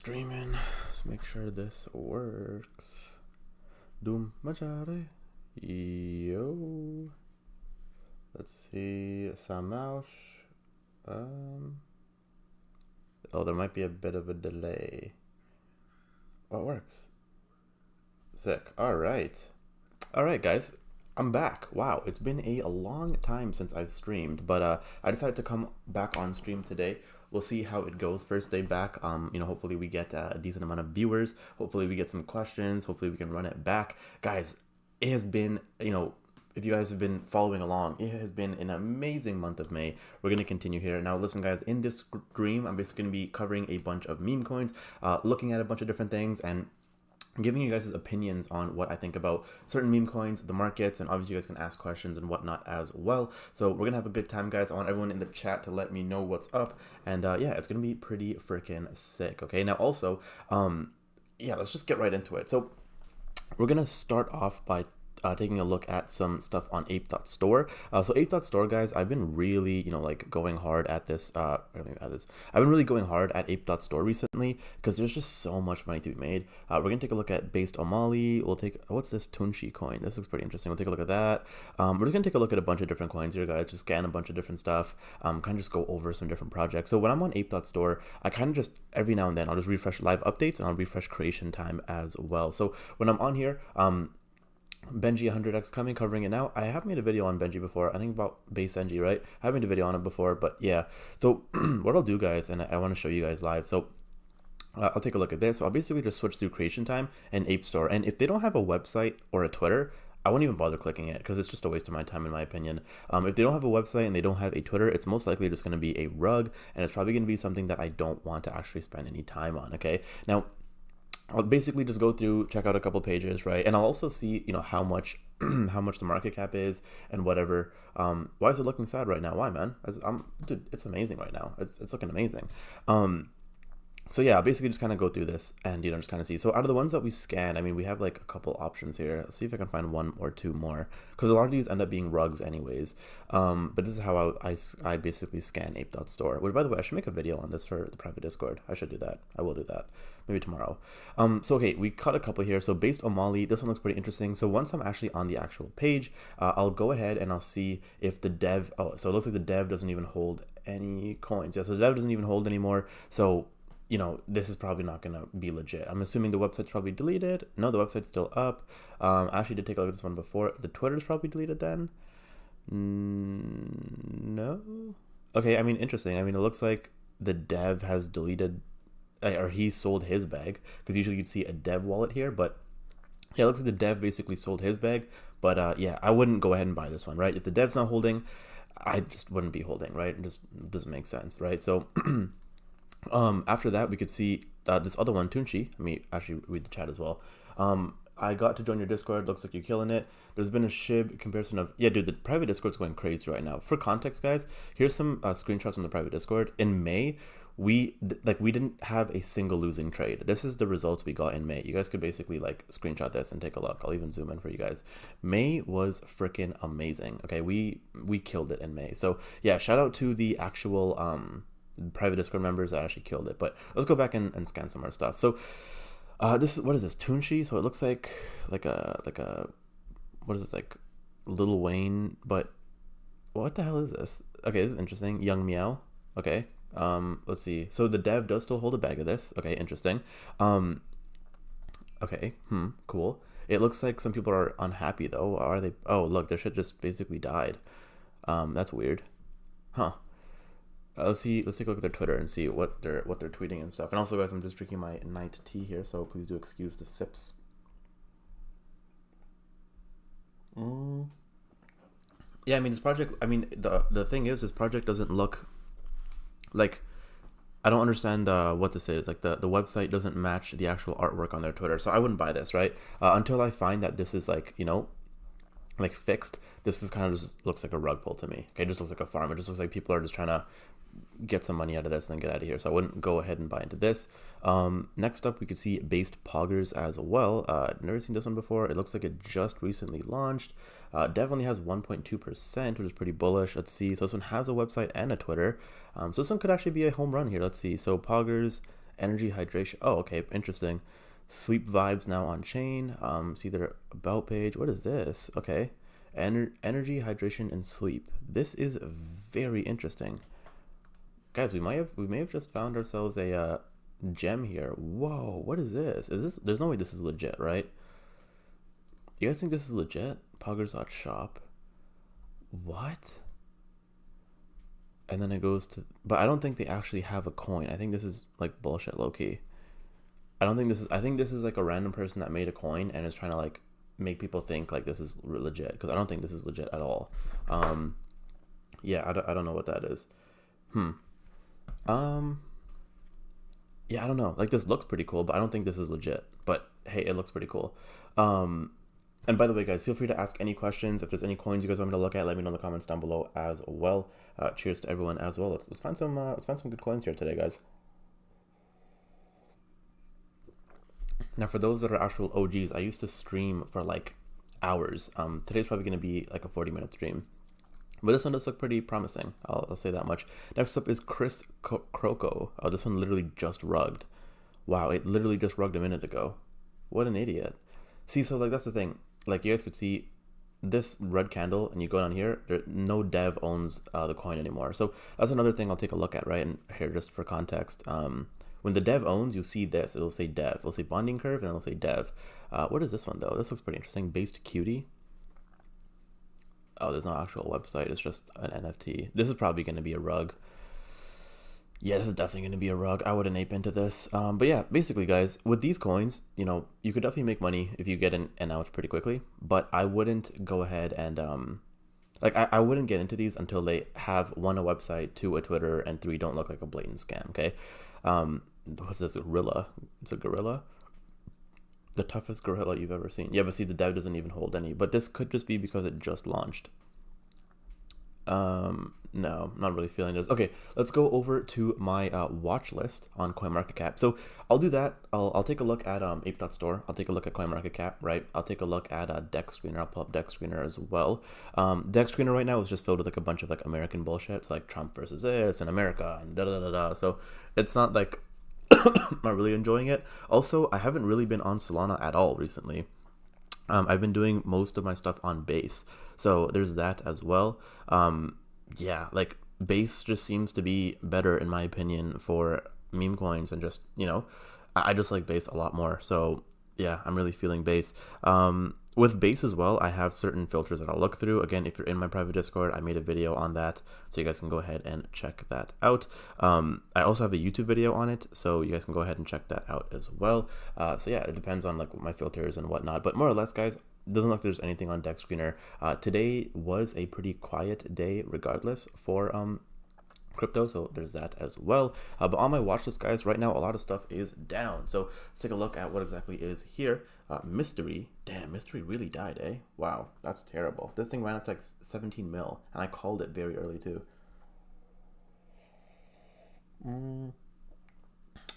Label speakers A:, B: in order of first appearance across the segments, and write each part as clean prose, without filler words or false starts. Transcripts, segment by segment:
A: Streaming. Let's make sure this works. Doom Machare. Yo. Let's see. Samaush. Oh, there might be a bit of a delay. Oh, it works. Sick. Alright. Alright, guys. I'm back. Wow, it's been a long time since I've streamed, but I decided to come back on stream today. We'll see how it goes. First day back. Hopefully we get a decent amount of viewers. Hopefully we get some questions. Hopefully we can run it back. Guys, it has been, if you guys have been following along, it has been an amazing month of May. We're going to continue here. Now, listen, guys, in this stream, I'm basically going to be covering a bunch of meme coins, looking at a bunch of different things, and giving you guys opinions on what I think about certain meme coins, the markets, and obviously you guys can ask questions and whatnot as well. So we're gonna have a good time, guys. I want everyone in the chat to let me know what's up, and yeah, it's gonna be pretty freaking sick. Okay, now also, yeah, let's just get right into it. So we're gonna start off by taking a look at some stuff on Ape.store. So Ape.store, guys, I've been really, going hard at this. I've been really going hard at Ape.store recently because there's just so much money to be made. We're gonna take a look at based Omali. We'll take what's this Toshi coin? This looks pretty interesting. We'll take a look at that. We're just gonna take a look at a bunch of different coins here, guys. Just scan a bunch of different stuff. Kind of just go over some different projects. So when I'm on Ape.store, I kind of just every now and then I'll just refresh live updates and I'll refresh creation time as well. So when I'm on here, Benji 100x coming, covering it now. I have made a video on Benji before. I think about base NG, right? I haven't made a video on it before, but yeah. So what I'll do, guys, and I want to show you guys live. So I'll take a look at this. So I'll basically just switch through creation time and Ape.store. And if they don't have a website or a Twitter, I won't even bother clicking it because it's just a waste of my time, in my opinion. If they don't have a website and they don't have a Twitter, it's most likely just going to be a rug, and it's probably going to be something that I don't want to actually spend any time on. Okay, now I'll basically just go through, check out a couple pages, right? And I'll also see, how much the market cap is and whatever. Why is it looking sad right now? Why, man? Dude, it's amazing right now. It's looking amazing. So yeah, I'll basically just kind of go through this and, just kind of see. So out of the ones that we scan, I mean, we have like a couple options here. Let's see if I can find one or two more, because a lot of these end up being rugs anyways. But this is how I basically scan Ape.store, which, by the way, I should make a video on this for the private Discord. I should do that. I will do that. Maybe tomorrow. So okay, we cut a couple here. So based Omali, this one looks pretty interesting. So once I'm actually on the actual page, I'll go ahead and I'll see if the dev, so it looks like the dev doesn't even hold any coins. Yeah, so the dev doesn't even hold anymore. So this is probably not going to be legit. I'm assuming the website's probably deleted. No, the website's still up. I actually did take a look at this one before. The Twitter's probably deleted then. No. Okay, I mean, interesting. I mean, it looks like the dev has deleted, or he sold his bag, because usually you'd see a dev wallet here, but yeah, it looks like the dev basically sold his bag. But yeah, I wouldn't go ahead and buy this one, right? If the dev's not holding, I just wouldn't be holding, right? It just doesn't make sense, right? So after that, we could see this other one, Tunchi. Let me actually read the chat as well. I got to join your Discord. Looks like you're killing it. There's been a SHIB comparison of, yeah, dude, the private Discord's going crazy right now. For context, guys, here's some screenshots from the private Discord. In May, we didn't have a single losing trade. This is the results we got in May. You guys could basically screenshot this and take a look. I'll even zoom in for you guys. May was freaking amazing. Okay, we killed it in May. So yeah, shout out to the actual private Discord members that actually killed it. But let's go back and scan some more stuff. So this is, what is this, Tunchi? So it looks like a what is this, like Lil Wayne, but what the hell is this? Okay, this is interesting. Young Meow. Okay, let's see. So the dev does still hold a bag of this. Okay, interesting. Okay, cool. It looks like some people are unhappy though. Are they? Oh, look, their shit just basically died. That's weird. Huh. Let's take a look at their Twitter and see what they're tweeting and stuff. And also, guys, I'm just drinking my night tea here, so please do excuse the sips. Yeah, I mean, this project, I mean, the thing is, this project doesn't look like, I don't understand what this is. Like the website doesn't match the actual artwork on their Twitter, so I wouldn't buy this, right? Until I find that this is fixed. This is kind of just looks like a rug pull to me. Okay, it just looks like a farm. It just looks like people are just trying to get some money out of this and then get out of here. So I wouldn't go ahead and buy into this. Next up, we could see based poggers as well. Never seen this one before. It looks like it just recently launched. Definitely has 1.2%, which is pretty bullish. Let's see. So this one has a website and a Twitter. So this one could actually be a home run here. Let's see. So poggers Energy hydration. Oh, okay, interesting. Sleep vibes now on chain. See their about page. What is this? Okay, energy, hydration, and sleep. This is very interesting, guys. We may have just found ourselves a gem here. Whoa, what is this? Is this? There's no way this is legit, right? You guys think this is legit? Poggers.shop. What? And then it goes to, but I don't think they actually have a coin. I think this is like bullshit, low key. I don't think this is, I think this is like a random person that made a coin and is trying to like make people think like this is legit, because I don't think this is legit at all. Yeah, I don't know what that is. Yeah, I don't know. Like, this looks pretty cool, but I don't think this is legit. But hey, it looks pretty cool. And by the way, guys, feel free to ask any questions. If there's any coins you guys want me to look at, let me know in the comments down below as well. Cheers to everyone as well. Let's find some good coins here today, guys. Now, for those that are actual OGs, I used to stream for like hours. Today's probably going to be like a 40-minute stream. But this one does look pretty promising. I'll say that much. Next up is Chris Croco. Oh, this one literally just rugged. Wow, it literally just rugged a minute ago. What an idiot. See, so like that's the thing. Like, you guys could see this red candle, and you go down here, no dev owns the coin anymore. So that's another thing I'll take a look at, right? And here, just for context, when the dev owns, you see this. It'll say dev. It'll say bonding curve, and it'll say dev. What is this one, though? This looks pretty interesting. Based cutie. Oh, there's no actual website. It's just an NFT. This is probably going to be a rug. Yeah, this is definitely going to be a rug. I wouldn't ape into this. But yeah, basically, guys, with these coins, you know, you could definitely make money if you get in and out pretty quickly. But I wouldn't go ahead and, like, I wouldn't get into these until they have, 1, a website, 2, a Twitter, and 3, don't look like a blatant scam, okay? What's this? Gorilla? It's a gorilla? The toughest gorilla you've ever seen. Yeah, but see, the dev doesn't even hold any. But this could just be because it just launched. No, not really feeling this. Okay, let's go over to my watch list on CoinMarketCap. So I'll do that. I'll take a look at Ape.store. I'll take a look at CoinMarketCap, right? I'll take a look at Deck Screener. I'll pull up Deck Screener as well. Deck Screener right now is just filled with like a bunch of like American bullshit. So like Trump versus this and America and da da da da. So it's not like I'm not really enjoying it. Also, I haven't really been on Solana at all recently. I've been doing most of my stuff on Base, so there's that as well. Yeah, like Base just seems to be better in my opinion for meme coins, and just, you know, I just like Base a lot more. So yeah, I'm really feeling Base. With Base as well, I have certain filters that I'll look through. Again, if you're in my private Discord, I made a video on that, so you guys can go ahead and check that out. I also have a YouTube video on it, so you guys can go ahead and check that out as well. So yeah, it depends on like my filters and whatnot, but more or less, guys, doesn't look like there's anything on Deck Screener. Today was a pretty quiet day regardless for crypto, so there's that as well. But on my watch list, guys, right now a lot of stuff is down, so let's take a look at what exactly is here. Mystery, damn, Mystery really died, eh? Wow, that's terrible. This thing ran up to like 17 mil, and I called it very early too.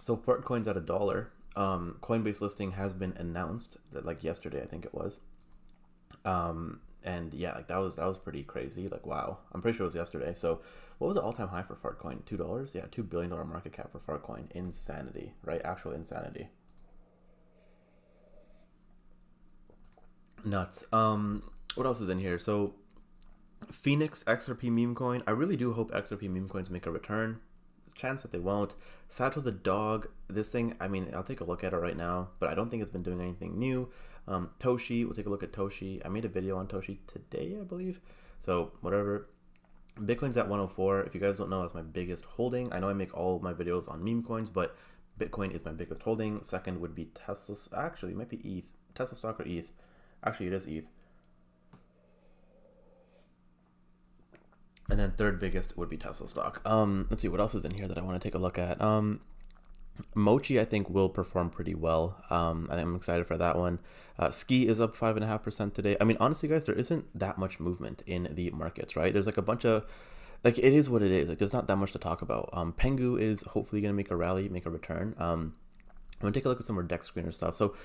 A: So fart coins at $1. Coinbase listing has been announced, like yesterday, I think it was. And yeah, like that was pretty crazy. Like, wow, I'm pretty sure it was yesterday. So what was the all-time high for Fartcoin? $2? Yeah, $2 billion market cap for Fartcoin. Insanity, right? Actual insanity. Nuts. What else is in here? So Phoenix XRP meme coin. I really do hope XRP meme coins make a return. Chance that they won't. Sato the dog. This thing, I mean, I'll take a look at it right now, but I don't think it's been doing anything new. Toshi, we'll take a look at Toshi. I made a video on Toshi today, I believe. So whatever. Bitcoin's at 104. If you guys don't know, that's my biggest holding. I know I make all of my videos on meme coins, but Bitcoin is my biggest holding. Second would be Tesla. Actually, it might be ETH. Tesla stock or ETH. Actually, it is ETH. And then third biggest would be Tesla stock. Let's see what else is in here that I want to take a look at. Mochi, I think, will perform pretty well. I'm excited for that one. Ski is up 5.5% today. I mean, honestly, guys, there isn't that much movement in the markets, right? There's like a bunch of, like, it is what it is. Like, there's not that much to talk about. Pengu is hopefully going to make a rally, make a return. I'm going to take a look at some more Deck Screener stuff. So,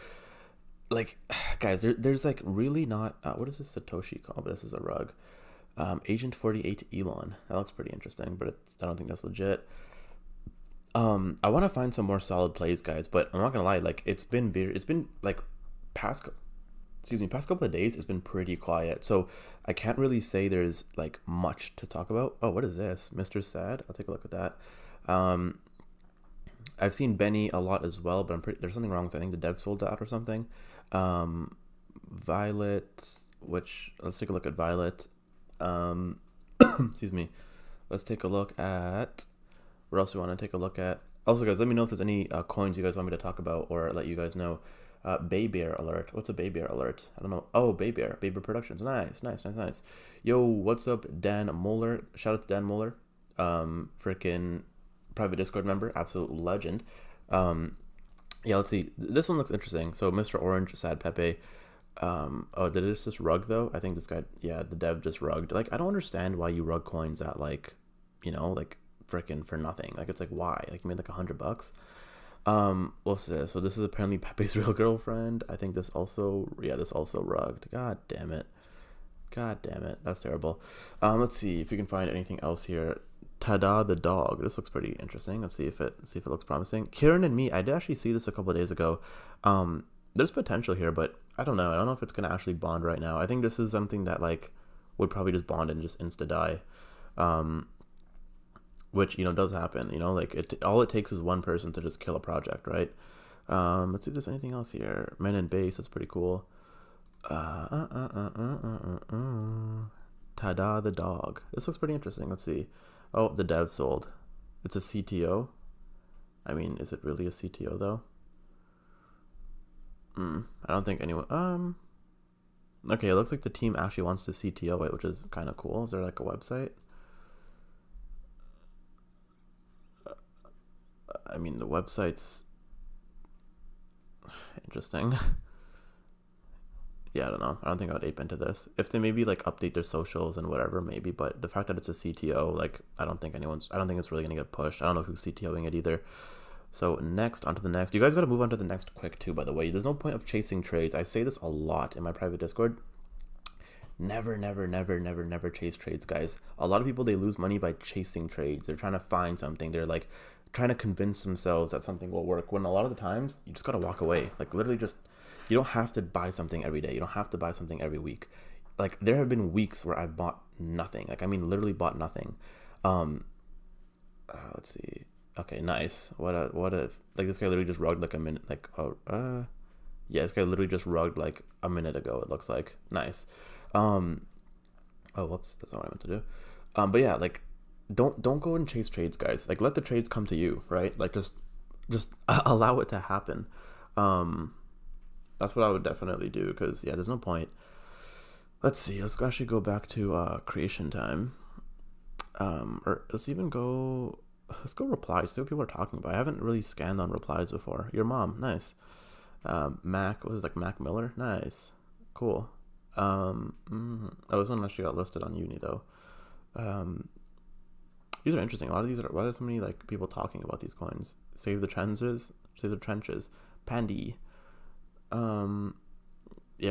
A: like, guys, there's like really not, what is this Satoshi called? This is a rug. Agent 48 Elon. That looks pretty interesting, but I don't think that's legit. I want to find some more solid plays, guys, but I'm not gonna lie, like it's been like past past couple of days it's been pretty quiet, so I can't really say there's like much to talk about. Oh, what is this, Mr. Sad? I'll take a look at that. I've seen Benny a lot as well, but there's something wrong with, I think the dev sold out or something. Violet, which, let's take a look at Violet. Excuse me. Let's take a look at what else we want to take a look at. Also, guys, let me know if there's any coins you guys want me to talk about or let you guys know. Bay Bear alert. What's a Bay Bear alert? I don't know. Oh, Bay Bear Productions. Nice. Yo, what's up, Dan Moeller? Shout out to Dan Moeller. Freaking private Discord member, absolute legend. Yeah, let's see. This one looks interesting. So, Mr. Orange, Sad Pepe. Oh, did it just rug though? I think this guy, yeah, the dev just rugged. Like, I don't understand why you rug coins at like, like freaking for nothing. Like, it's like, why? Like, you made like $100. What's this? So this is apparently Pepe's real girlfriend. I think this also, yeah, this also rugged. God damn it. That's terrible. Let's see if we can find anything else here. Tada the dog. This looks pretty interesting. Let's see if it looks promising. Kieran and me, I did actually see this a couple of days ago. There's potential here, but I don't know. I don't know if it's gonna actually bond right now. I think this is something that like would probably just bond and just insta die. Which, does happen, like all it takes is one person to just kill a project, right? Let's see if there's anything else here. Men in base, that's pretty cool. Tada the dog. This looks pretty interesting. Let's see. Oh, the dev sold. It's a CTO. I mean, is it really a CTO though? I don't think anyone. Okay, it looks like the team actually wants to CTO it, which is kind of cool. Is there like a website? I mean, the website's interesting. Yeah, I don't know. I don't think I would ape into this. If they maybe like update their socials and whatever, maybe. But the fact that it's a CTO, like, I don't think it's really gonna get pushed. I don't know who's CTOing it either. So next, onto the next. You guys got to move on to the next quick too, by the way. There's no point of chasing trades. I say this a lot in my private Discord. Never chase trades, guys. A lot of people, they lose money by chasing trades. They're trying to find something. They're like trying to convince themselves that something will work, when a lot of the times you just got to walk away. Like, literally, just, you don't have to buy something every day. You don't have to buy something every week. Like, there have been weeks where I've bought nothing. Like, I mean, literally bought nothing. Let's see. Okay, nice. What if like this guy literally just rugged like a minute, like, yeah, this guy literally just rugged like a minute ago, it looks like. Nice. Oh, whoops, that's not what I meant to do. But yeah, like, don't go and chase trades, guys. Like, let the trades come to you, right? Like, just allow it to happen. That's what I would definitely do, because yeah, there's no point. Let's see, let's actually go back to creation time. Or let's go replies, see what people are talking about. I haven't really scanned on replies before. Your mom, nice. Mac, what is it, like Mac Miller? Nice. Cool. Oh, this one actually got listed on Uni though. These are interesting. A lot of these are, why are there so many like people talking about these coins? Save the trenches. Pandy. Yeah,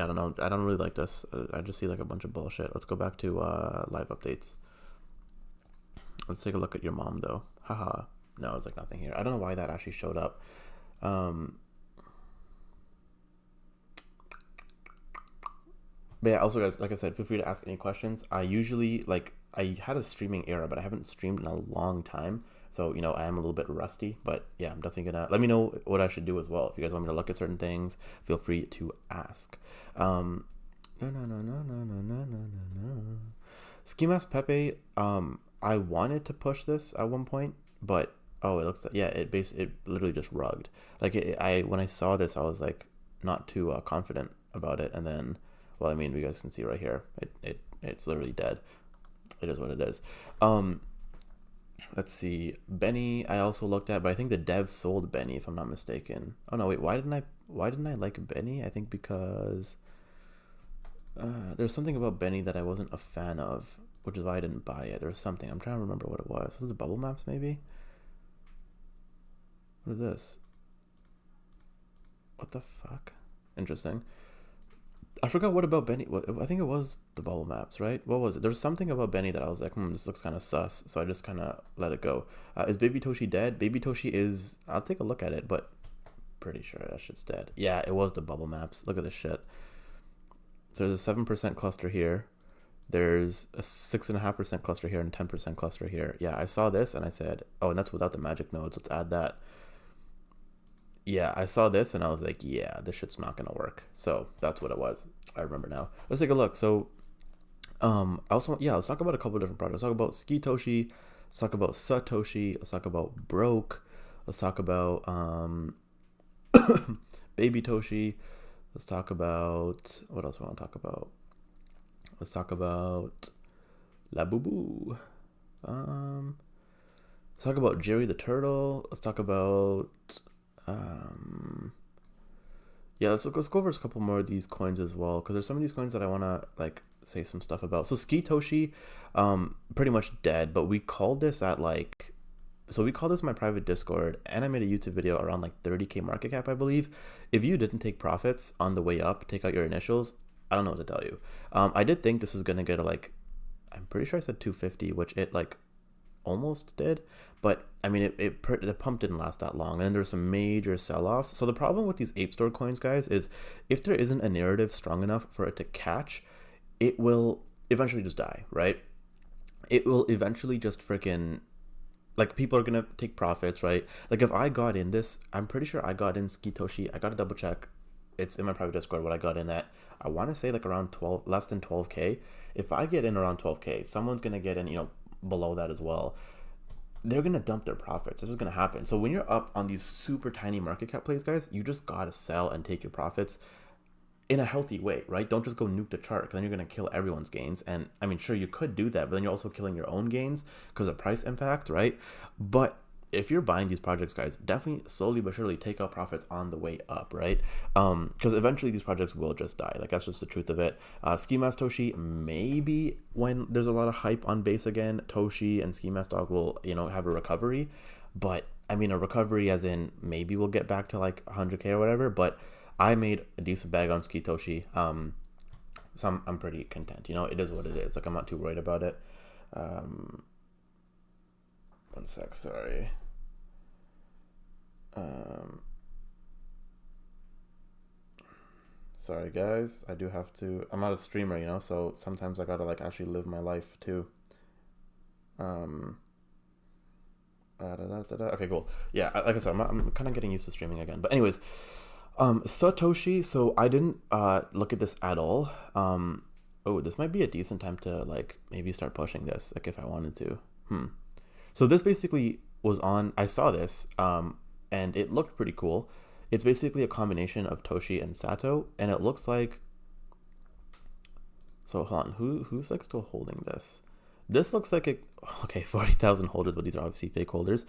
A: I don't know. I don't really like this. I just see like a bunch of bullshit. Let's go back to live updates. Let's take a look at your mom though. Haha. No, it's like nothing here. I don't know why that actually showed up. But yeah, also guys, like I said, feel free to ask any questions. I usually, like, I had a streaming era, but I haven't streamed in a long time. So, I am a little bit rusty, but yeah, I'm definitely gonna, let me know what I should do as well. If you guys want me to look at certain things, feel free to ask. No. Ski Mask Pepe, I wanted to push this at one point, but oh, it looks like, yeah, it literally just rugged. Like, when I saw this, I was like not too confident about it, and then, well, I mean, you guys can see right here, it's literally dead. It is what it is. Let's see, Benny, I also looked at, but I think the dev sold Benny, if I'm not mistaken. Oh no, wait, why didn't I like Benny? I think because there's something about Benny that I wasn't a fan of, which is why I didn't buy it. There's something, I'm trying to remember what it was. Was it bubble maps maybe? What is this? What the fuck? Interesting. I forgot what about Benny. I think it was the bubble maps, right? What was it? There was something about Benny that I was like, this looks kind of sus. So I just kind of let it go. Is Baby Toshi dead? Baby Toshi is. I'll take a look at it, but pretty sure that shit's dead. Yeah, it was the bubble maps. Look at this shit. So there's a 7% cluster here. There's a 6.5% cluster here and 10% cluster here. Yeah, I saw this and I said, oh, and that's without the magic nodes. Let's add that. Yeah, I saw this and I was like, yeah, this shit's not gonna work. So that's what it was. I remember now. Let's take a look. So also, yeah, let's talk about a couple of different projects. Let's talk about Toshi. Let's talk about Satoshi. Let's talk about Broke. Let's talk about Baby Toshi. Let's talk about, what else do I want to talk about? Let's talk about La Boo Boo. Let's talk about Jerry the Turtle. Let's talk about yeah, let's go over a couple more of these coins as well, because there's some of these coins that I want to like say some stuff about. So Toshi, pretty much dead, but we called this at like, so we called this my private Discord, and I made a YouTube video around like 30k market cap, I believe. If you didn't take profits on the way up, take out your initials, I don't know what to tell you. I did think this was gonna get like, I'm pretty sure I said 250, which it like almost did, but I mean the pump didn't last that long, and then there's some major sell-offs. So the problem with these Ape.store coins, guys, is if there isn't a narrative strong enough for it to catch, it will eventually just die, right? It will eventually just freaking, like, people are gonna take profits, right? Like if I got in this, I'm pretty sure I got in Toshi. I gotta double check. It's in my private Discord what I got in at. I want to say like around 12, less than 12k. If I get in around 12k, someone's gonna get in, you know, below that as well. They're gonna dump their profits. This is gonna happen. So when you're up on these super tiny market cap plays, guys, you just gotta sell and take your profits in a healthy way, right? Don't just go nuke the chart, because then you're gonna kill everyone's gains. And I mean, sure, you could do that, but then you're also killing your own gains because of price impact, right? But if you're buying these projects, guys, definitely slowly but surely take out profits on the way up, right? Because eventually these projects will just die. Like, that's just the truth of it. Ski Mask Toshi, maybe when there's a lot of hype on base again, Toshi and Ski Mask Dog will, you know, have a recovery. But I mean, a recovery as in maybe we'll get back to like 100k or whatever. But I made a decent bag on Toshi. So I'm pretty content. You know, it is what it is. Like, I'm not too worried about it. One sec, sorry. Sorry guys, I do have to, I'm not a streamer, you know, so sometimes I gotta like actually live my life too. Okay, cool. Yeah, like I said, I'm kind of getting used to streaming again. But anyways, Satoshi, so I didn't look at this at all. Oh, this might be a decent time to like maybe start pushing this, like if I wanted to. So this basically was on, I saw this, and it looked pretty cool. It's basically a combination of Toshi and Sato, and it looks like, so hold on, who's like still holding this? This looks like it, okay, 40,000 holders, but these are obviously fake holders.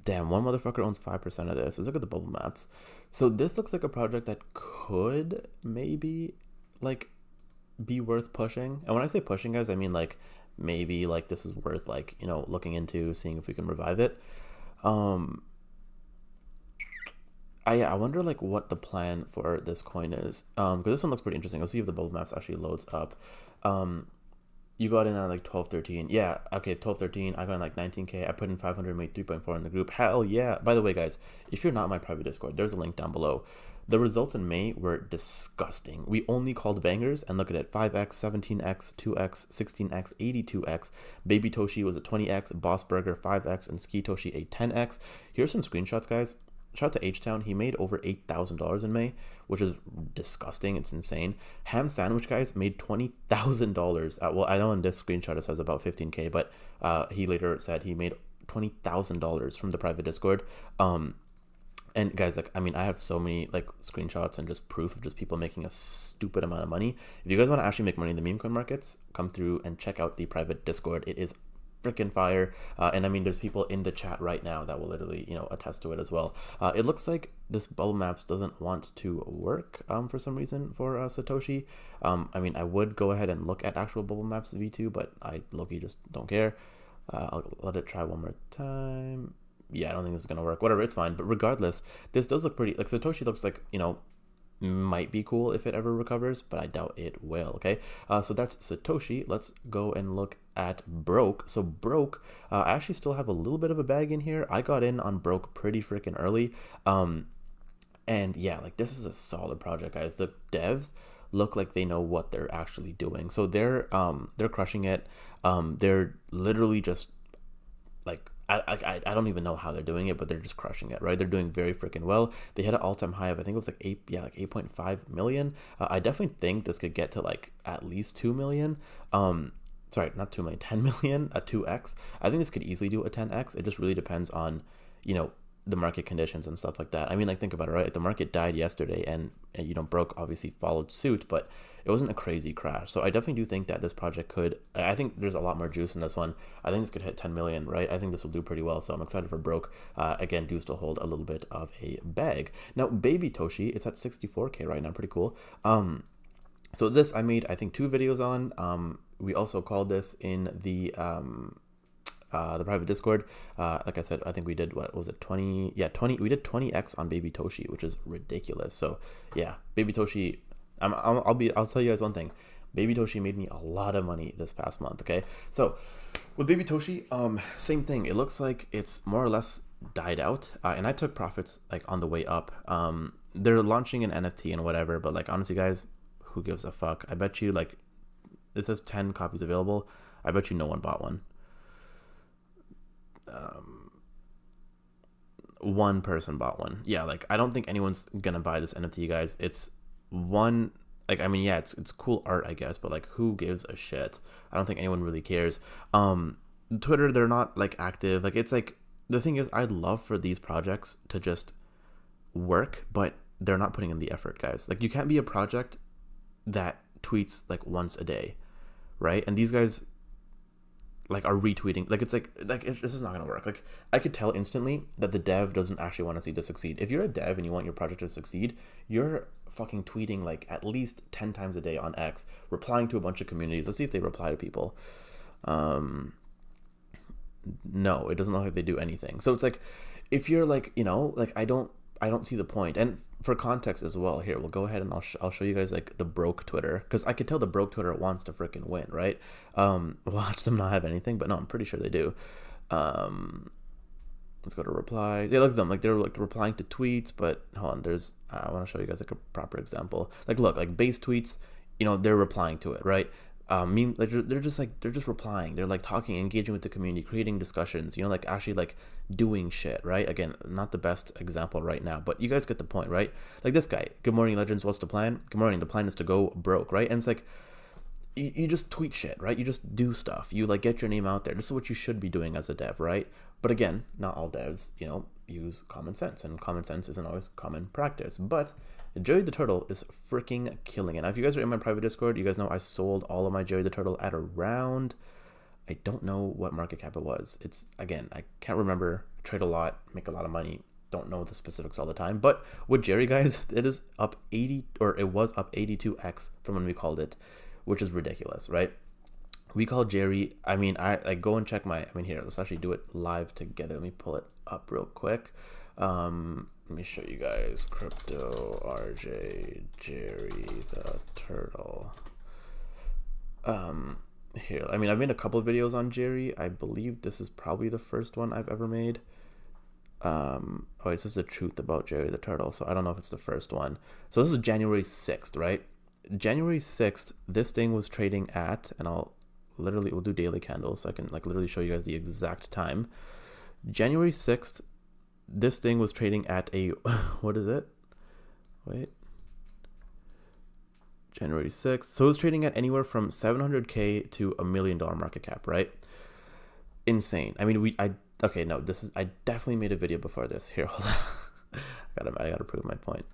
A: Damn, one motherfucker owns 5% of this. Let's look at the bubble maps. So this looks like a project that could maybe like be worth pushing. And when I say pushing, guys, I mean like maybe like this is worth like, you know, looking into, seeing if we can revive it. I wonder like what the plan for this coin is, because this one looks pretty interesting. Let's see if the bubble maps actually loads up. You got in at like 12.13. Yeah, okay, 12.13. I got in like 19k. I put in 500, made 3.4 in the group. Hell yeah. By the way, guys, if you're not in my private Discord, there's a link down below. The results in May were disgusting. We only called bangers, and look at it: 5x, 17x, 2x, 16x, 82x. Baby Toshi was a 20x, Boss Burger 5x, and Ski Toshi a 10x. Here's some screenshots, guys. Shout out to H-Town. He made over $8,000 in May, which is disgusting. It's insane. Ham Sandwich, guys, made $20,000. Well, I know in this screenshot it says about 15k, but he later said he made $20,000 from the private Discord. And guys, like, I mean, I have so many like screenshots and just proof of just people making a stupid amount of money. If you guys want to actually make money in the meme coin markets, come through and check out the private Discord. It is freaking fire. And I mean, there's people in the chat right now that will literally, you know, attest to it as well. It looks like this bubble maps doesn't want to work for some reason for Satoshi. I mean, I would go ahead and look at actual bubble maps v2, but I low-key just don't care. I'll let it try one more time. Yeah, I don't think this is gonna work. Whatever, it's fine. But regardless, this does look pretty, like, Satoshi looks like, you know, might be cool if it ever recovers, but I doubt it will. Okay, so that's Satoshi. Let's go and look at Broke. So Broke, I actually still have a little bit of a bag in here. I got in on Broke pretty freaking early. And yeah, like this is a solid project, guys. The devs look like they know what they're actually doing. So they're crushing it. They're literally just like, I don't even know how they're doing it, but they're just crushing it, right? They're doing very freaking well. They hit an all-time high of, I think it was like 8.5 million. I definitely think this could get to like at least 2 million. Sorry, not 2 million, 10 million, a 2x. I think this could easily do a 10x. It just really depends on, you know, the market conditions and stuff like that. I mean, like, think about it, right? The market died yesterday and you know, Broke obviously followed suit, but it wasn't a crazy crash. So I definitely do think that this project could, I think there's a lot more juice in this one. I think this could hit 10 million, right? I think this will do pretty well. So I'm excited for Broke. Again, do still hold a little bit of a bag. Now, Baby Toshi, it's at 64K right now. Pretty cool. So this I made, I think, 2 videos on. We also called this in the private Discord. Like I said, I think we did, what was it, 20? Yeah, 20. We did 20x on Baby Toshi, which is ridiculous. So yeah, Baby Toshi. I'll tell you guys one thing. Baby Toshi made me a lot of money this past month. Okay, so with Baby Toshi, same thing. It looks like it's more or less died out, and I took profits like on the way up. They're launching an NFT and whatever, but like honestly, guys, who gives a fuck? I bet you, like, it says 10 copies available. I bet you no one bought one. One person bought one. Yeah, like I don't think anyone's gonna buy this NFT, guys. It's one, like, I mean, yeah, it's cool art, I guess, but like, who gives a shit? I don't think anyone really cares. Twitter, they're not like active. Like, it's like, the thing is, I'd love for these projects to just work, but they're not putting in the effort, guys. Like, you can't be a project that tweets like once a day, right? And these guys like are retweeting. Like, it's like this is not gonna work. Like, I could tell instantly that the dev doesn't actually want to see this succeed. If you're a dev and you want your project to succeed, you're fucking tweeting like at least 10 times a day on X, replying to a bunch of communities. Let's see if they reply to people. No, it doesn't look like they do anything. So it's like, if you're like, you know, like, I don't see the point. And for context as well, here, we'll go ahead and I'll show you guys like the Broke Twitter, because I could tell the Broke Twitter wants to freaking win, right? Watch them not have anything, but no, I'm pretty sure they do. Let's go to reply. Yeah, look at them, like they're like replying to tweets, but hold on, there's I want to show you guys like a proper example. Like, look, like base tweets, you know, they're replying to it, right? Meme, like they're just replying. They're like talking, engaging with the community, creating discussions, you know, like actually like doing shit, right? Again, not the best example right now, but you guys get the point, right? Like this guy, good morning legends, what's the plan? Good morning, the plan is to go broke, right? And it's like, you just tweet shit, right? You just do stuff. You like get your name out there. This is what you should be doing as a dev, right? But again, not all devs, you know, use common sense, and common sense isn't always common practice. But Jerry the Turtle is freaking killing it. Now, if you guys are in my private Discord, you guys know I sold all of my Jerry the Turtle at around, I don't know what market cap it was. It's, again, I can't remember. Trade a lot, make a lot of money. Don't know the specifics all the time. But with Jerry, guys, it is up 80, or it was up 82x from when we called it, which is ridiculous, right? We call Jerry, I mean, I go and check my, I mean, here, let's actually do it live together. Let me pull it up real quick. Let me show you guys. Crypto RJ Jerry the Turtle. Here, I mean, I've made a couple of videos on Jerry. I believe this is probably the first one I've ever made. Oh, it says the truth about Jerry the Turtle, so I don't know if it's the first one. So this is January 6th, right? January 6th, this thing was trading at, and we'll do daily candles so I can like literally show you guys the exact time. January 6th, this thing was trading at a, what is it? Wait. January 6th. So it was trading at anywhere from 700K to $1 million market cap, right? Insane. I mean, okay, no, I definitely made a video before this. Here, hold on. I gotta prove my point.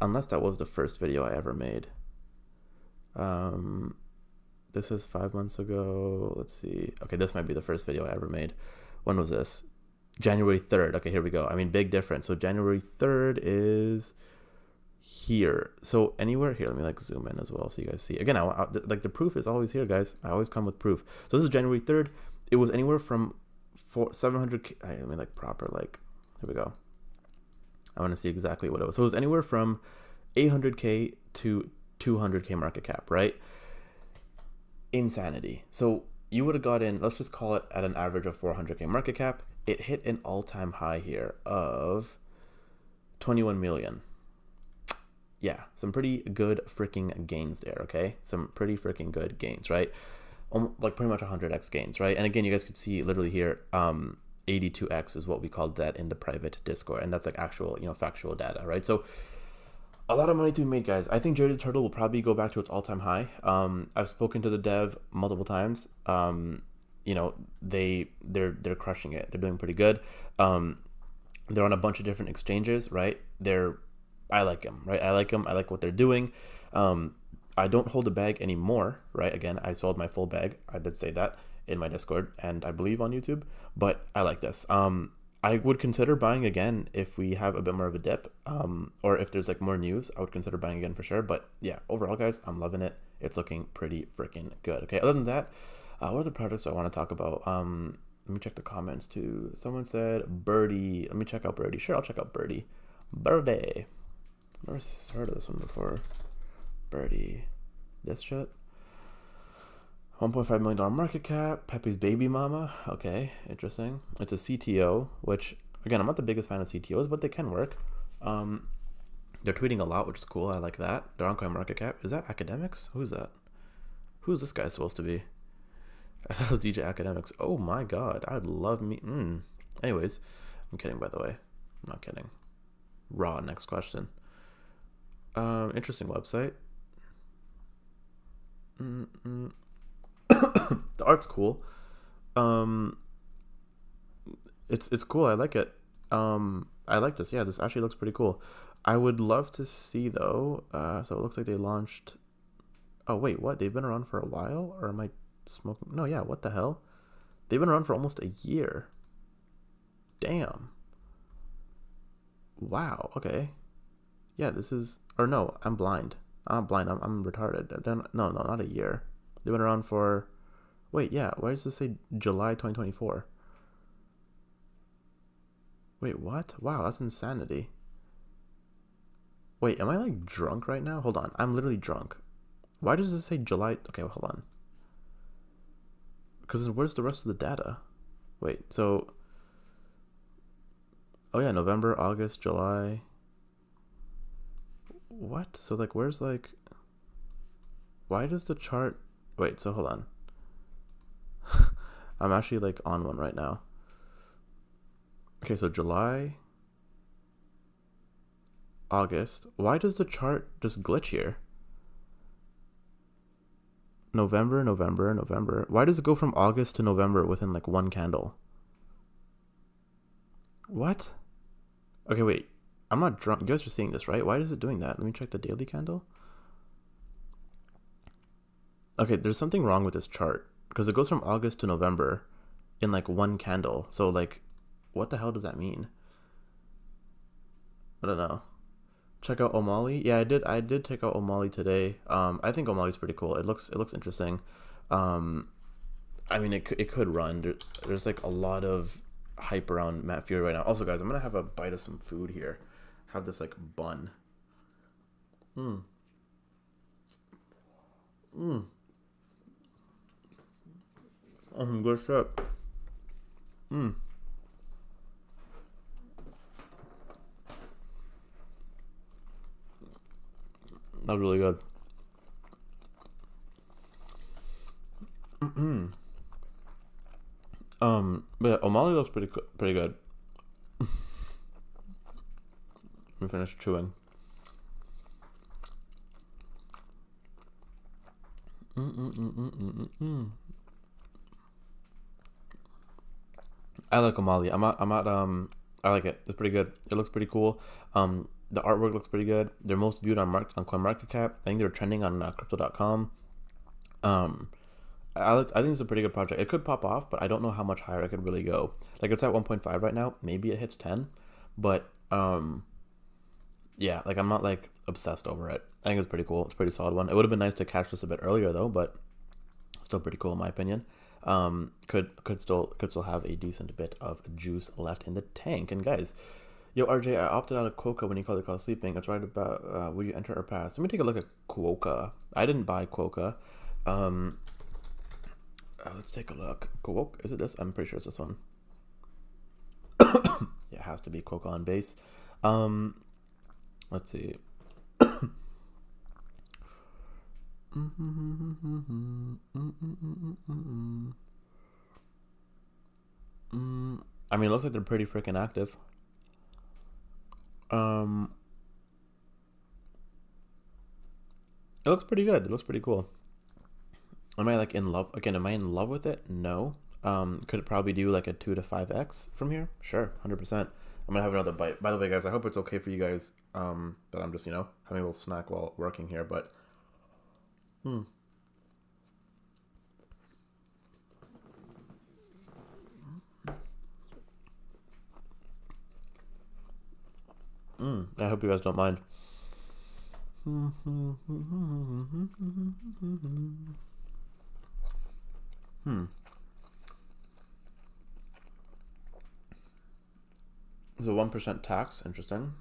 A: Unless that was the first video I ever made. This is 5 months ago. Let's see. Okay, this might be the first video I ever made. When was this? January 3rd. Okay, here we go. I mean, big difference. So January 3rd is here. So anywhere here, let me like zoom in as well so you guys see. Again, like the proof is always here, guys. I always come with proof. So this is January 3rd. It was anywhere from 700K. Let me like proper, like, here we go. I want to see exactly what it was. So it was anywhere from 800K to 200K market cap, right? Insanity. So you would have got in, let's just call it at an average of 400K market cap. It hit an all-time high here of 21 million. Yeah, some pretty good freaking gains there, okay? Some pretty freaking good gains, right? Like pretty much 100x gains, right? And again, you guys could see literally here, 82x is what we called that in the private Discord, and that's like actual, factual data, right? So a lot of money to be made, guys. I think Jerry the Turtle will probably go back to its all-time high. I've spoken to the dev multiple times. They're crushing it. They're doing pretty good. They're on a bunch of different exchanges, right? I like them, right? I like them. I like what they're doing. I don't hold a bag anymore, right? Again, I sold my full bag. I did say that in my Discord and I believe on YouTube, but I like this. I would consider buying again if we have a bit more of a dip, or if there's like more news, I would consider buying again for sure. But yeah, overall, guys, I'm loving it. It's looking pretty freaking good. Okay, other than that, what are the projects I want to talk about? Let me check the comments too. Someone said Birdie. Let me check out Birdie. Sure, I'll check out Birdie. Birdie. Never heard of this one before. Birdie. This shit. $1.5 million market cap. Pepe's baby mama. Okay, interesting. It's a CTO, which, again, I'm not the biggest fan of CTOs, but they can work. They're tweeting a lot, which is cool. I like that. They're on CoinMarketCap. Is that Academics? Who's that? Who's this guy supposed to be? I thought it was DJ Academics. Oh my god. I'd love me. Anyways, I'm kidding, by the way. I'm not kidding. Raw, next question. Interesting website. The art's cool. It's cool. I like it. I like this. Yeah, this actually looks pretty cool. I would love to see though. So it looks like they launched. Oh wait, what? They've been around for a while, or am I smoking? No, yeah. What the hell? They've been around for almost a year. Damn. Wow. Okay. Yeah, this is. Or no, I'm blind. I'm not blind. I'm retarded. No, not a year. They've been around for. Wait, yeah. Why does this say July 2024? Wait, what? Wow, that's insanity. Wait, am I like drunk right now? Hold on. I'm literally drunk. Why does this say July? Okay, well, hold on. Because where's the rest of the data? Wait, so. Oh, yeah, November, August, July. What? So, like, where's like. Why does the chart. Wait, so hold on. I'm actually like on one right now. Okay, so July, August. Why does the chart just glitch here? November. Why does it go from August to November within like one candle? What? Okay, wait. I'm not drunk. You guys are seeing this, right? Why is it doing that? Let me check the daily candle. Okay, there's something wrong with this chart because it goes from August to November in like one candle. So like, what the hell does that mean? I don't know. Check out Omali. Yeah, I did check out Omali today. I think Omali's pretty cool. It looks interesting. I mean, it could run. There's like a lot of hype around Matt Fury right now. Also, guys, I'm gonna have a bite of some food here. Have this like bun. Good shit. That was really good. But yeah, Omali looks pretty good. Let me finish chewing. I like Omali. I like it. It's pretty good. It looks pretty cool. The artwork looks pretty good. They're most viewed on CoinMarketCap. I think they're trending on crypto.com. I think it's a pretty good project. It could pop off, but I don't know how much higher it could really go. Like it's at 1.5 right now. Maybe it hits 10, but yeah, like I'm not like obsessed over it. I think it's pretty cool. It's a pretty solid one. It would have been nice to catch this a bit earlier though, but still pretty cool in my opinion. Could still have a decent bit of juice left in the tank. And guys, Yo, RJ, I opted out of Quokka when you called the call sleeping. It's right about, would you enter or pass? Let me take a look at Quokka. I didn't buy Quokka. Let's take a look. Quokka, is it this? I'm pretty sure it's this one. Yeah, it has to be Quokka on base. Let's see. I mean, it looks like they're pretty freaking active. It looks pretty good. It looks pretty cool. Am I like in love? Again, am I in love with it? No. Could it probably do like a 2 to 5x from here? Sure, 100%. I'm gonna have another bite. By the way, guys, I hope it's okay for you guys that I'm just, having a little snack while working here, but I hope you guys don't mind. There's a 1% tax. Interesting.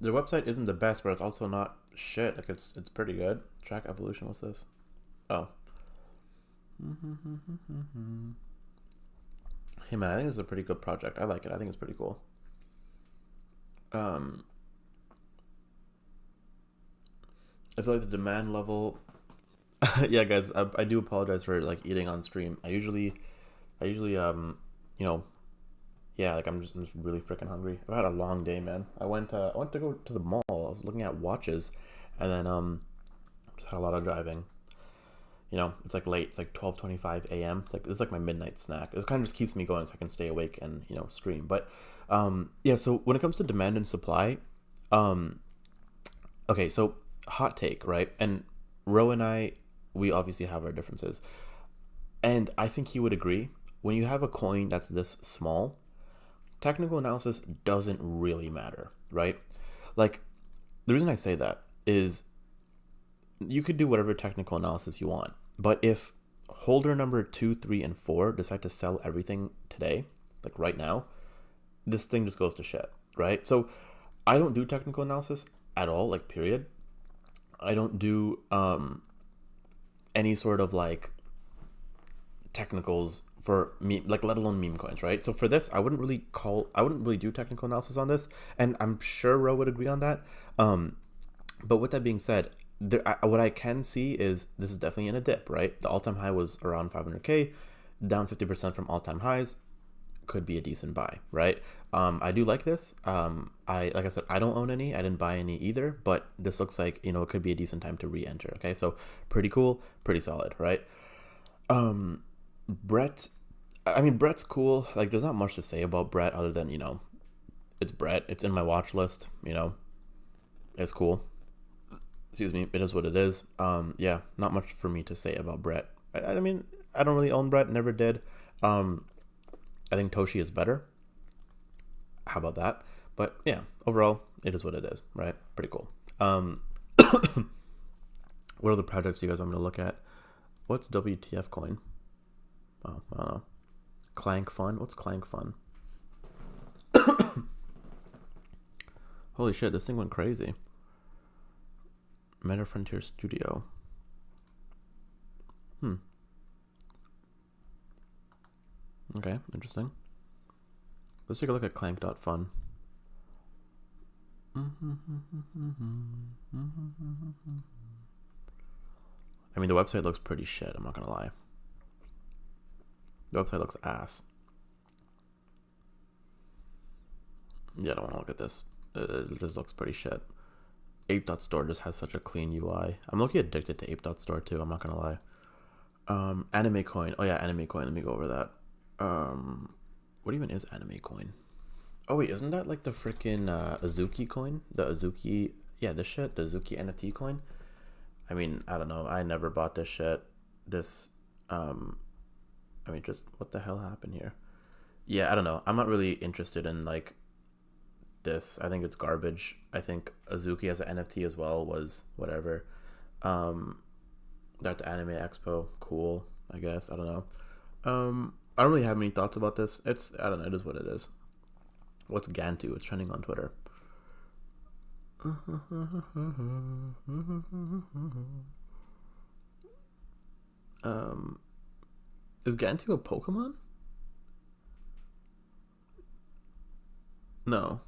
A: Their website isn't the best, but it's also not shit. Like it's pretty good. Track evolution. What's this? Oh. Hey man, I think it's a pretty good project. I like it. I think it's pretty cool. I feel like the demand level. Yeah, guys, I do apologize for like eating on stream. I usually, yeah, like I'm just really freaking hungry. I've had a long day, man. I went to go to the mall. I was looking at watches, and then just had a lot of driving. It's like late. It's like 12:25 a.m. It's like my midnight snack. It kind of just keeps me going so I can stay awake and stream. But yeah. So when it comes to demand and supply, okay. So hot take, right? And Ro and I, we obviously have our differences, and I think he would agree. When you have a coin that's this small, technical analysis doesn't really matter, right? Like the reason I say that is you could do whatever technical analysis you want. But if holder number 2, 3, and 4 decide to sell everything today, like right now, this thing just goes to shit, right? So I don't do technical analysis at all, like period. I don't do any sort of like technicals for meme, like let alone meme coins, right? So for this, I wouldn't really do technical analysis on this, and I'm sure Ro would agree on that. But with that being said, what I can see is this is definitely in a dip, right? The all-time high was around 500K, down 50% from all-time highs. Could be a decent buy, right? I do like this. Like I said, I don't own any. I didn't buy any either, but this looks like, it could be a decent time to re-enter, okay? So pretty cool, pretty solid, right? Brett's cool. Like, there's not much to say about Brett other than, it's Brett. It's in my watch list, it's cool. Excuse me, it is what it is. Yeah, not much for me to say about Brett. I mean, I don't really own Brett, never did. I think Toshi is better. How about that? But yeah, overall, it is what it is, right? Pretty cool. What other projects do you guys want me to look at? What's WTF coin? Oh, I don't know. Clank Fun? What's Clank Fun? Holy shit, this thing went crazy. Meta Frontier Studio. Okay, interesting. Let's take a look at Clank.fun. I mean, the website looks pretty shit, I'm not gonna lie. The website looks ass. Yeah, I don't want to look at this. It just looks pretty shit. Ape.store just has such a clean UI. I'm looking addicted to Ape.store too, I'm not gonna lie. Memecoin. Oh yeah, Memecoin. Let me go over that. What even is Memecoin? Oh wait, isn't that like the freaking Azuki coin? The Azuki, yeah, this shit, the Azuki NFT coin. I mean, I don't know. I never bought this shit. This, I mean, just what the hell happened here? Yeah, I don't know. I'm not really interested in like this. I think it's garbage. I think Azuki as an NFT as well was whatever. That the Anime Expo, cool, I guess. I don't know. I don't really have any thoughts about this. I don't know, it is what it is. What's Gantu? It's trending on Twitter. Is Gantu a Pokemon? No.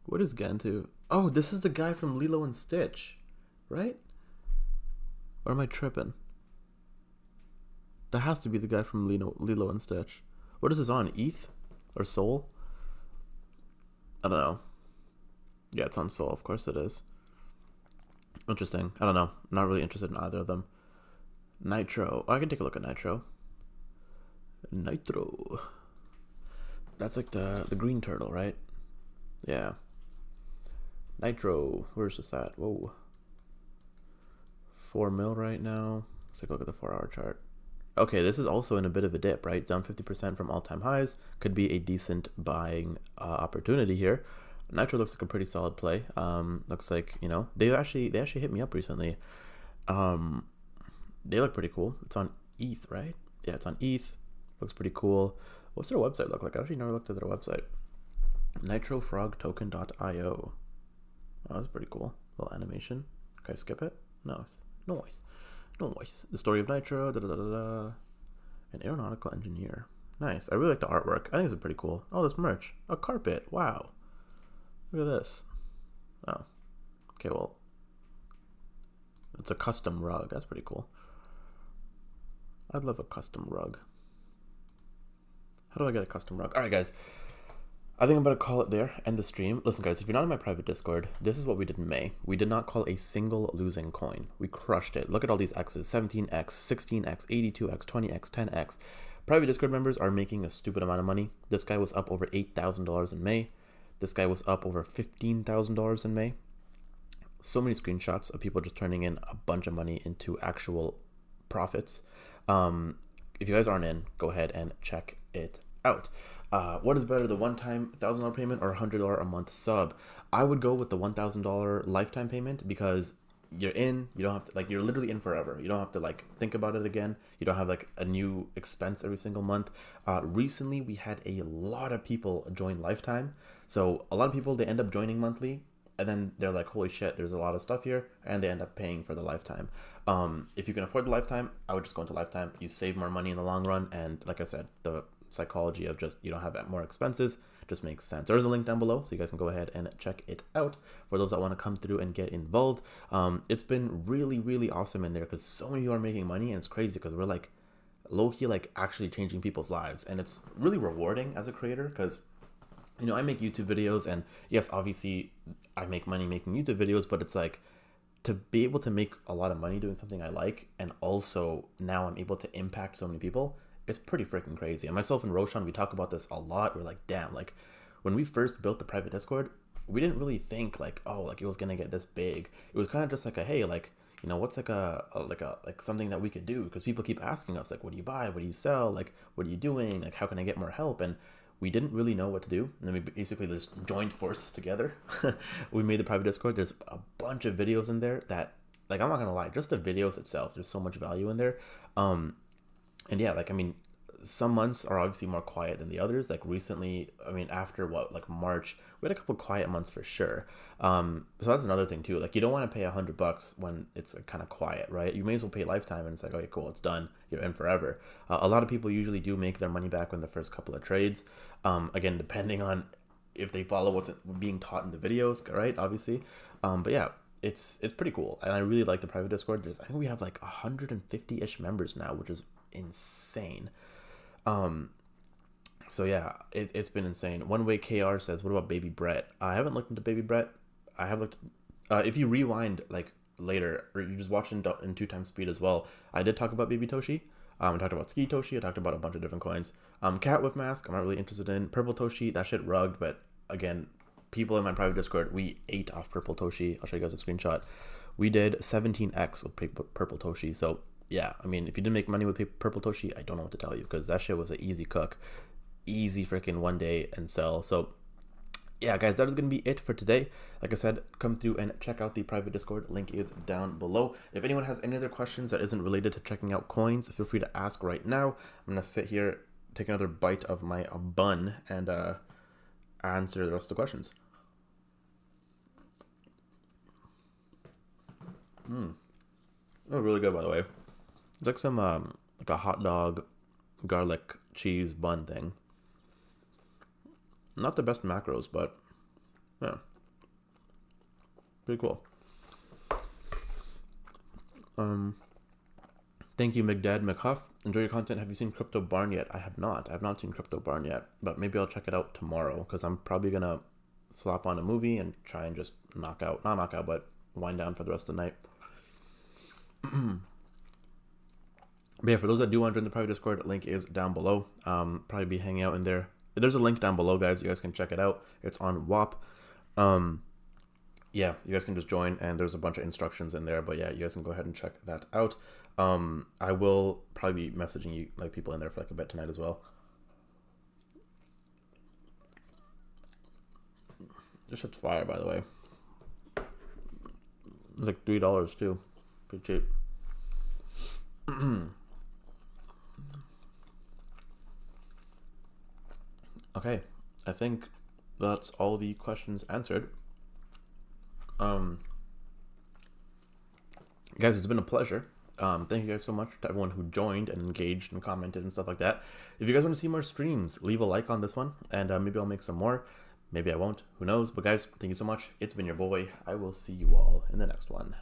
A: What is Gantu? Oh, this is the guy from Lilo and Stitch, right? Or am I tripping? That has to be the guy from Lilo and Stitch. What is this on? ETH? Or Soul? I don't know. Yeah, it's on Soul. Of course it is. Interesting. I don't know. I'm not really interested in either of them. Nitro. Oh, I can take a look at Nitro. Nitro. That's like the green turtle, right? Yeah. Nitro. Where's this at? Whoa. 4 mil right now. Let's take a look at the 4-hour chart. Okay, this is also in a bit of a dip, right? Down 50% from all-time highs. Could be a decent buying opportunity here. Nitro looks like a pretty solid play. Looks like, you know, they actually hit me up recently. They look pretty cool. It's on ETH, right? Yeah, it's on ETH. Looks pretty cool. What's their website look like? I actually never looked at their website. Nitrofrogtoken.io. Oh, that's pretty cool. Little animation. Can I skip it? No, it's noise. Noise. The story of Nitro. An aeronautical engineer. Nice. I really like the artwork. I think it's pretty cool. Oh, this merch. A carpet. Wow. Look at this. Oh. Okay, well. It's a custom rug. That's pretty cool. I'd love a custom rug. How do I get a custom rug? All right, guys. I think I'm going to call it there, end the stream. Listen, guys, if you're not in my private Discord, this is what we did in May. We did not call a single losing coin. We crushed it. Look at all these X's. 17X, 16X, 82X, 20X, 10X. Private Discord members are making a stupid amount of money. This guy was up over $8,000 in May. This guy was up over $15,000 in May. So many screenshots of people just turning in a bunch of money into actual profits. If you guys aren't in, go ahead and check it out. What is better, the one-time $1,000 payment or $100 a month sub? I would go with the $1,000 lifetime payment because you're in, you don't have to, like, you're literally in forever. You don't have to, like, think about it again. You don't have, like, a new expense every single month. Recently, we had a lot of people join lifetime. So a lot of people, they end up joining monthly, and then they're like, holy shit, there's a lot of stuff here, and they end up paying for the lifetime. If you can afford the lifetime, I would just go into lifetime. You save more money in the long run, and like I said, the psychology of just, you don't have more expenses just makes sense. There's a link down below, so you guys can go ahead and check it out for those that want to come through and get involved. It's been really, really awesome in there because so many people are making money, and it's crazy because we're like low-key like actually changing people's lives, and it's really rewarding as a creator because, you know, I make YouTube videos, and yes, obviously I make money making YouTube videos, but it's like to be able to make a lot of money doing something I like, and also now I'm able to impact so many people. It's pretty freaking crazy. And myself and Roshan, we talk about this a lot. We're like, damn, like when we first built the private Discord, we didn't really think like, oh, like it was gonna get this big. It was kind of just like a, hey, like, you know, what's like like something that we could do? Because people keep asking us like, what do you buy? What do you sell? Like, what are you doing? Like, how can I get more help? And we didn't really know what to do. And then we basically just joined forces together. We made the private Discord. There's a bunch of videos in there that, like, I'm not gonna lie, just the videos itself, there's so much value in there. And yeah, like, I mean, some months are obviously more quiet than the others. Like recently, I mean, after like March, we had a couple of quiet months for sure. So that's another thing too. Like, you don't want to pay $100 when it's kind of quiet, right? You may as well pay lifetime, and it's like, okay, cool, it's done. You're in forever. A lot of people usually do make their money back in the first couple of trades. Again, depending on if they follow what's being taught in the videos, right? Obviously. But yeah, it's pretty cool. And I really like the private Discord. I think we have like 150-ish members now, which is insane. So yeah, it's been insane. One Way KR says, what about Baby Brett? I haven't looked into Baby Brett. I have looked, if you rewind like later, or you just watch in 2x speed as well, I did talk about Baby Toshi. I talked about Ski Toshi. I talked about a bunch of different coins. Cat with Mask, I'm not really interested in. Purple Toshi, that shit rugged, but again, people in my private Discord, we ate off Purple Toshi. I'll show you guys a screenshot. We did 17x with Purple Toshi, so yeah, I mean, if you didn't make money with Purple Toshi, I don't know what to tell you, because that shit was an easy cook. Easy freaking one day and sell. So yeah, guys, that is going to be it for today. Like I said, come through and check out the private Discord. Link is down below. If anyone has any other questions that isn't related to checking out coins, feel free to ask right now. I'm going to sit here, take another bite of my bun, and answer the rest of the questions. Oh, really good, by the way. It's like some like a hot dog, garlic cheese bun thing. Not the best macros, but yeah, pretty cool. Thank you, McDad McHuff. Enjoy your content. Have you seen Crypto Barn yet? I have not. I have not seen Crypto Barn yet, but maybe I'll check it out tomorrow because I'm probably gonna slap on a movie and try and just not knock out, but wind down for the rest of the night. But yeah, for those that do want to join the private Discord, link is down below. Probably be hanging out in there. There's a link down below, guys. You guys can check it out. It's on WAP. Yeah, you guys can just join, and there's a bunch of instructions in there. But yeah, you guys can go ahead and check that out. I will probably be messaging you, like, people in there for like a bit tonight as well. This shit's fire, by the way. It's like $3 too. Pretty cheap. Okay, I think that's all the questions answered. Guys, it's been a pleasure. Thank you guys so much to everyone who joined and engaged and commented and stuff like that. If you guys want to see more streams, leave a like on this one, and maybe I'll make some more. Maybe I won't. Who knows? But guys, thank you so much. It's been your boy. I will see you all in the next one.